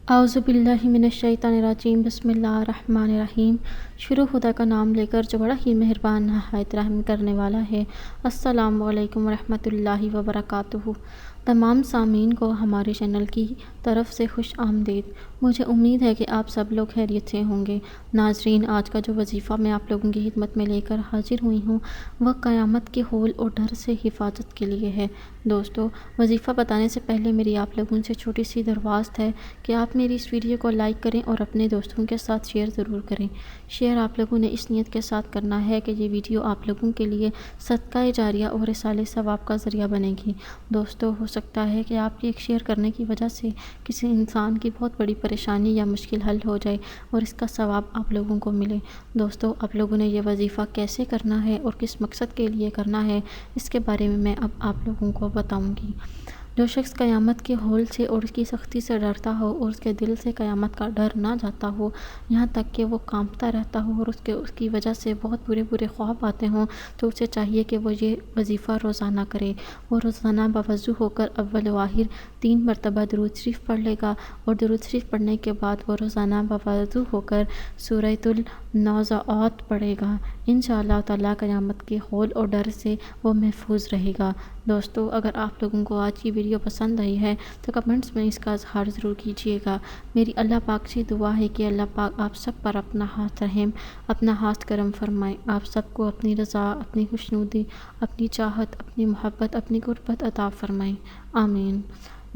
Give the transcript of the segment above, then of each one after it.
औज़ु बिल्लाहि मिनश्शैतानिर्रजीम बिस्मिल्लाहिर्रहमानिर्रहीम। शुरू खुदा का नाम लेकर जो बड़ा ही मेहरबान नहायत रहम करने वाला है। अस्सलामु अलैकुम वरहमतुल्लाहि वबरकातुहू। तमाम सामीन को हमारे चैनल की तरफ से खुश आमदीद। मुझे उम्मीद है कि आप सब लोग खैरियत से होंगे। नाजरीन, आज का जो वजीफ़ा मैं आप लोगों की खिदमत में लेकर हाजिर हुई हूँ वह क़यामत के होल और डर से हिफाजत के लिए है। दोस्तों, वजीफ़ा बताने से पहले मेरी आप लोगों से छोटी सी दरख्वास्त है कि आप मेरी इस वीडियो को लाइक करें और अपने दोस्तों के साथ शेयर ज़रूर करें। शेयर आप लोगों ने इस नीयत के साथ करना है कि ये वीडियो आप लोगों के लिए सदका जारिया और रिसाले सवाब का ज़रिया बनेगी। दोस्तों, हो सकता है कि आपके एक शेयर करने की वजह से किसी इंसान की बहुत बड़ी परेशानी या मुश्किल हल हो जाए और इसका सवाब आप लोगों को मिले। दोस्तों, आप लोगों ने यह वजीफ़ा कैसे करना है और किस मकसद के लिए करना है, इसके बारे में मैं अब आप लोगों को बताऊंगी। जो शख्स क़यामत के होल से और उसकी सख्ती से डरता हो और उसके दिल से क़यामत का डर ना जाता हो, यहाँ तक कि वो कांपता रहता हो और उसकी वजह से बहुत बुरे बुरे ख्वाब आते हों, तो उसे चाहिए कि वो ये वजीफ़ा रोज़ाना करे। वो रोज़ाना बावज़ू होकर अव्वल व आखिर 3 मरतबा दुरूद शरीफ पढ़ लेगा और दुरूद शरीफ पढ़ने के बाद वो रोज़ाना बावज़ू होकर सूरतुल नौज़आत पढ़ेगा। इंशाअल्लाह ताला क़यामत के होल और डर से वो महफूज रहेगा। दोस्तों, अगर आप लोगों को आज की वीडियो पसंद आई है तो कमेंट्स में इसका इज़हार ज़रूर कीजिएगा। मेरी अल्लाह पाक से दुआ है कि अल्लाह पाक आप सब पर अपना हाथ रहम, अपना हाथ करम फरमाए। आप सबको अपनी रज़ा, अपनी खुशनुदी, अपनी चाहत, अपनी मोहब्बत, अपनी गुरबत अता फरमाए। आमीन।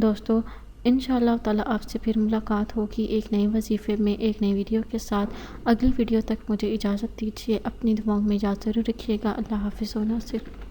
दोस्तों, इंशाअल्लाह ताला आपसे फिर मुलाकात होगी एक नए वजीफ़े में, एक नई वीडियो के साथ। अगली वीडियो तक मुझे इजाज़त दीजिए। अपनी दुआओं में याद ज़रूर रखिएगा। अल्लाह हाफ़िज़ व नासिर।